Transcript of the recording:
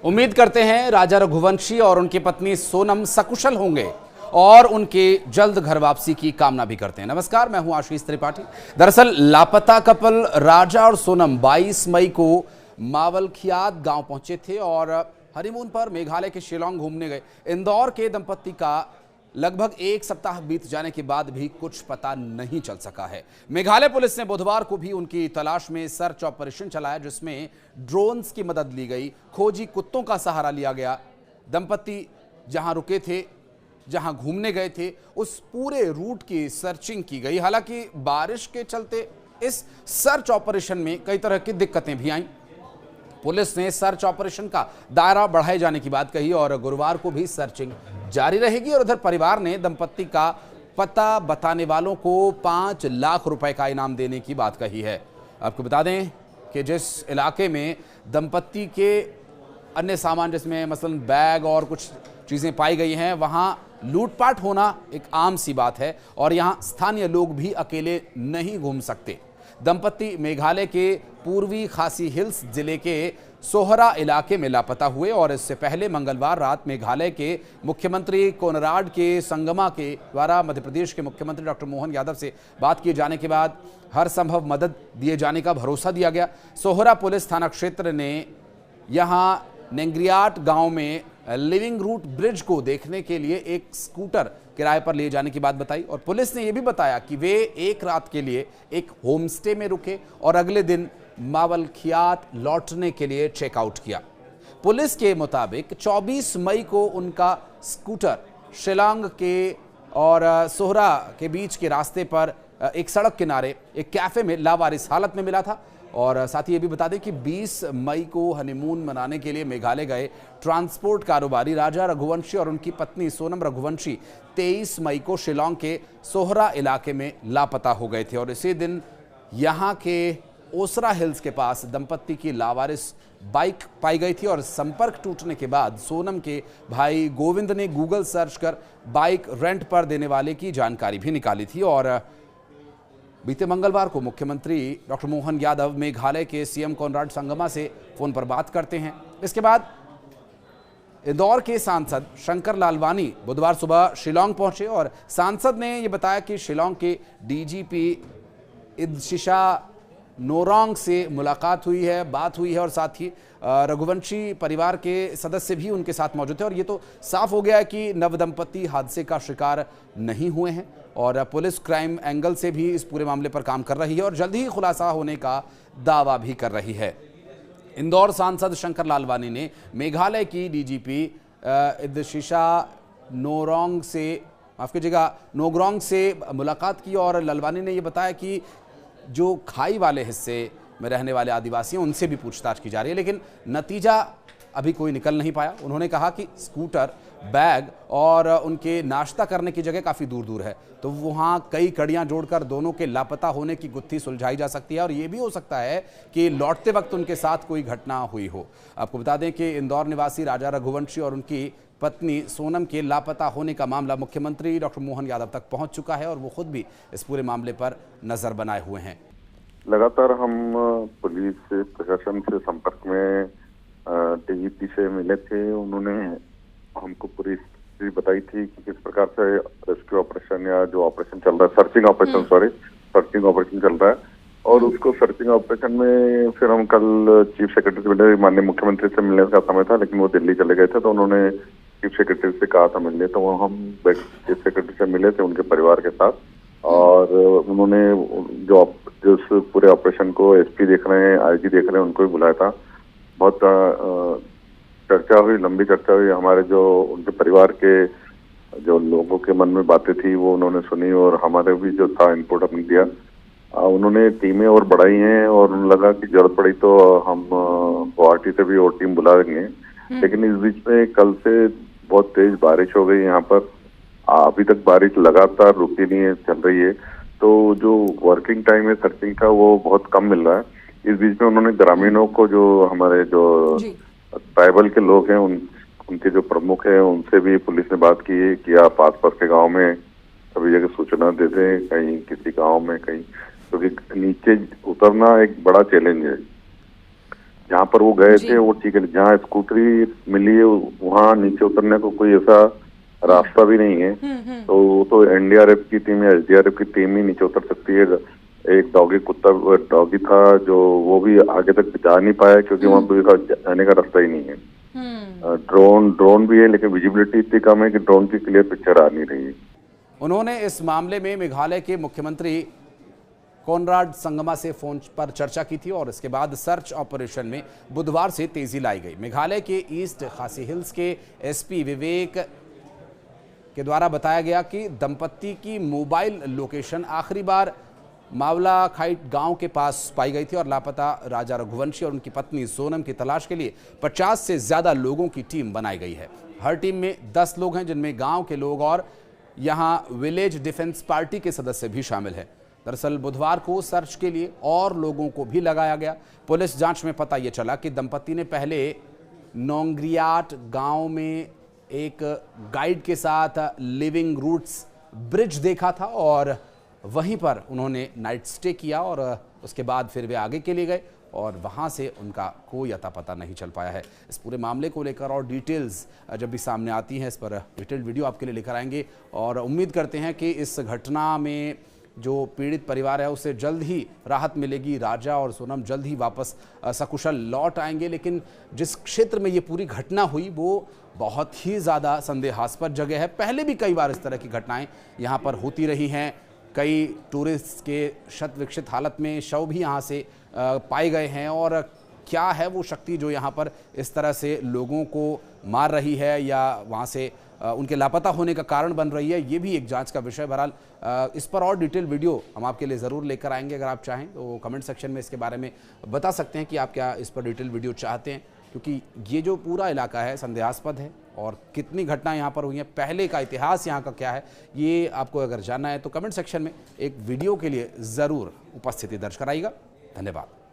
उम्मीद करते हैं राजा रघुवंशी और उनकी पत्नी सोनम सकुशल होंगे और उनके जल्द घर वापसी की कामना भी करते हैं। नमस्कार, मैं हूं आशीष त्रिपाठी। दरअसल लापता कपल राजा और सोनम 22 मई को मावलखियात गांव पहुंचे थे और हनीमून पर मेघालय के शिलांग घूमने गए। इंदौर के दंपत्ति का लगभग एक सप्ताह बीत जाने के बाद भी कुछ पता नहीं चल सका है। मेघालय पुलिस ने बुधवार को भी उनकी तलाश में सर्च ऑपरेशन चलाया, जिसमें ड्रोन्स की मदद ली गई, खोजी कुत्तों का सहारा लिया गया। दंपत्ति जहां रुके थे, जहां घूमने गए थे, उस पूरे रूट की सर्चिंग की गई। हालांकि बारिश के चलते इस सर्च ऑपरेशन में कई तरह की दिक्कतें भी आईं। पुलिस ने सर्च ऑपरेशन का दायरा बढ़ाए जाने की बात कही और गुरुवार को भी सर्चिंग जारी रहेगी। और उधर परिवार ने दंपत्ति का पता बताने वालों को 5 लाख रुपए का इनाम देने की बात कही है। आपको बता दें कि जिस इलाके में दंपत्ति के अन्य सामान जिसमें मसलन बैग और कुछ चीज़ें पाई गई हैं, वहां लूटपाट होना एक आम सी बात है और यहां स्थानीय लोग भी अकेले नहीं घूम सकते। दंपत्ति मेघालय के पूर्वी खासी हिल्स जिले के सोहरा इलाके में लापता हुए और इससे पहले मंगलवार रात मेघालय के मुख्यमंत्री कोनराड के संगमा के द्वारा मध्य प्रदेश के मुख्यमंत्री डॉक्टर मोहन यादव से बात किए जाने के बाद हर संभव मदद दिए जाने का भरोसा दिया गया। सोहरा पुलिस थाना क्षेत्र ने यहां नेंग्रियाट गांव में लिविंग रूट ब्रिज को देखने के लिए एक स्कूटर किराए पर लिए जाने की बात बताई और पुलिस ने यह भी बताया कि वे एक रात के लिए एक होमस्टे में रुके और अगले दिन मावलखियात लौटने के लिए चेकआउट किया। पुलिस के मुताबिक 24 मई को उनका स्कूटर शिलांग के और सोहरा के बीच के रास्ते पर एक सड़क किनारे एक कैफे में लावारिस हालत में मिला था। और साथ ही ये भी बता दें कि 20 मई को हनीमून मनाने के लिए मेघालय गए ट्रांसपोर्ट कारोबारी राजा रघुवंशी और उनकी पत्नी सोनम रघुवंशी 23 मई को शिलांग के सोहरा इलाके में लापता हो गए थे और इसी दिन यहाँ के ओसरा हिल्स के पास दंपत्ति की लावारिस बाइक पाई गई थी और संपर्क टूटने के बाद सोनम के भाई गोविंद ने गूगल सर्च कर बाइक रेंट पर देने वाले की जानकारी भी निकाली थी। और बीते मंगलवार को मुख्यमंत्री डॉक्टर मोहन यादव मेघालय के सीएम कोनराड संगमा से फोन पर बात करते हैं। इसके बाद इंदौर के सांसद शंकर लालवानी बुधवार सुबह शिलांग पहुंचे और सांसद ने यह बताया कि शिलांग के डीजीपी इदशिशा नोरोंग से मुलाकात हुई है, बात हुई है और साथ ही रघुवंशी परिवार के सदस्य भी उनके साथ मौजूद थे और ये तो साफ हो गया है कि नवदंपति हादसे का शिकार नहीं हुए हैं और पुलिस क्राइम एंगल से भी इस पूरे मामले पर काम कर रही है और जल्द ही खुलासा होने का दावा भी कर रही है। इंदौर सांसद शंकर लालवानी ने मेघालय की डीजीपी इदशिशा नोरोंग से नोग्रोंग से मुलाकात की और लालवानी ने यह बताया कि जो खाई वाले हिस्से में रहने वाले आदिवासी हैं उनसे भी पूछताछ की जा रही है, लेकिन नतीजा अभी कोई निकल नहीं पाया। उन्होंने कहा कि स्कूटर, बैग और उनके नाश्ता करने की जगह काफ़ी दूर दूर है, तो वहाँ कई कड़ियाँ जोड़कर दोनों के लापता होने की गुत्थी सुलझाई जा सकती है और ये भी हो सकता है कि लौटते वक्त उनके साथ कोई घटना हुई हो। आपको बता दें कि इंदौर निवासी राजा रघुवंशी और उनकी पत्नी सोनम के लापता होने का मामला मुख्यमंत्री डॉक्टर मोहन यादव तक पहुंच चुका है और वो खुद भी इस पूरे मामले पर नजर बनाए हुए हैं। लगातार हम पुलिस से प्रशासन से संपर्क में डीजीपी से मिले थे। उन्होंने हमको पूरी स्थिति बताई थी कि किस प्रकार से रेस्क्यू ऑपरेशन या जो ऑपरेशन चल रहा है, सर्चिंग ऑपरेशन चल रहा है और उसको सर्चिंग ऑपरेशन में फिर हम कल चीफ सेक्रेटरी से मिले। माननीय मुख्यमंत्री से मिलने का समय था लेकिन वो दिल्ली चले गए थे, तो उन्होंने चीफ सेक्रेटरी से कहा था मिलने, तो हम चीफ सेक्रेटरी से मिले थे उनके परिवार के साथ और उन्होंने जो पूरे ऑपरेशन को एसपी देख रहे हैं, आईजी देख रहे हैं, उनको भी बुलाया था। बहुत चर्चा हुई, लंबी चर्चा हुई। हमारे जो उनके परिवार के जो लोगों के मन में बातें थी वो उन्होंने सुनी और हमारे भी जो था इनपुट हमने दिया। उन्होंने टीमें और बढ़ाई हैं और उन्हें लगा कि जरूरत पड़ी तो हम गुवाहाटी से भी और टीम बुला देंगे। लेकिन इस बीच में कल से बहुत तेज बारिश हो गई यहाँ पर। अभी तक बारिश लगातार रुकी नहीं है, चल रही है, तो जो वर्किंग टाइम है सर्चिंग का वो बहुत कम मिल रहा है। इस बीच में उन्होंने ग्रामीणों को, जो हमारे जो ट्राइबल के लोग हैं, उनके जो प्रमुख हैं, उनसे भी पुलिस ने बात की है कि आप आस पास के गाँव में सभी जगह सूचना दे दें, कहीं किसी गाँव में कहीं, क्योंकि नीचे उतरना एक बड़ा चैलेंज है। जहाँ पर वो गए थे वो ठीक है, जहाँ स्कूटरी मिली है वहाँ नीचे उतरने को कोई ऐसा रास्ता भी नहीं है। तो वो तो एनडीआरएफ की टीम या एसडीआरएफ की टीम ही नीचे उतर सकती है। एक डॉगी था जो वो भी आगे तक जा नहीं पाया क्योंकि वहाँ पे जाने का रास्ता ही नहीं है। ड्रोन भी है लेकिन विजिबिलिटी इतनी कम है कि ड्रोन की क्लियर पिक्चर आ नहीं रही है। उन्होंने इस मामले में मेघालय के मुख्यमंत्री कोनराड संगमा से फोन पर चर्चा की थी और इसके बाद सर्च ऑपरेशन में बुधवार से तेजी लाई गई। मेघालय के ईस्ट खासी हिल्स के एसपी विवेक के द्वारा बताया गया कि दंपत्ति की मोबाइल लोकेशन आखिरी बार मावला खाइट गांव के पास पाई गई थी और लापता राजा रघुवंशी और उनकी पत्नी सोनम की तलाश के लिए 50 से ज्यादा लोगों की टीम बनाई गई है। हर टीम में 10 लोग हैं, जिनमें गांव के लोग और यहां विलेज डिफेंस पार्टी के सदस्य भी शामिल हैं। दरअसल बुधवार को सर्च के लिए और लोगों को भी लगाया गया। पुलिस जांच में पता यह चला कि दंपत्ति ने पहले नोंग्रियाट गांव में एक गाइड के साथ लिविंग रूट्स ब्रिज देखा था और वहीं पर उन्होंने नाइट स्टे किया और उसके बाद फिर वे आगे के लिए गए और वहां से उनका कोई अता पता नहीं चल पाया है। इस पूरे मामले को लेकर और डिटेल्स जब भी सामने आती हैं इस पर डिटेल्ड वीडियो आपके लिए लेकर आएंगे और उम्मीद करते हैं कि इस घटना में जो पीड़ित परिवार है उसे जल्द ही राहत मिलेगी। राजा और सोनम जल्द ही वापस सकुशल लौट आएंगे। लेकिन जिस क्षेत्र में ये पूरी घटना हुई वो बहुत ही ज़्यादा संदेहास्पद जगह है। पहले भी कई बार इस तरह की घटनाएं यहाँ पर होती रही हैं। कई टूरिस्ट के शत विकसित हालत में शव भी यहाँ से पाए गए हैं और क्या है वो शक्ति जो यहाँ पर इस तरह से लोगों को मार रही है या वहाँ से उनके लापता होने का कारण बन रही है, ये भी एक जांच का विषय। बहरहाल इस पर और डिटेल वीडियो हम आपके लिए ज़रूर लेकर आएंगे। अगर आप चाहें तो कमेंट सेक्शन में इसके बारे में बता सकते हैं कि आप क्या इस पर डिटेल वीडियो चाहते हैं, क्योंकि ये जो पूरा इलाका है संदेहास्पद है और कितनी घटनाएं यहाँ पर हुई हैं, पहले का इतिहास यहाँ का क्या है, ये आपको अगर जानना है तो कमेंट सेक्शन में एक वीडियो के लिए ज़रूर उपस्थिति दर्ज कराइएगा। धन्यवाद।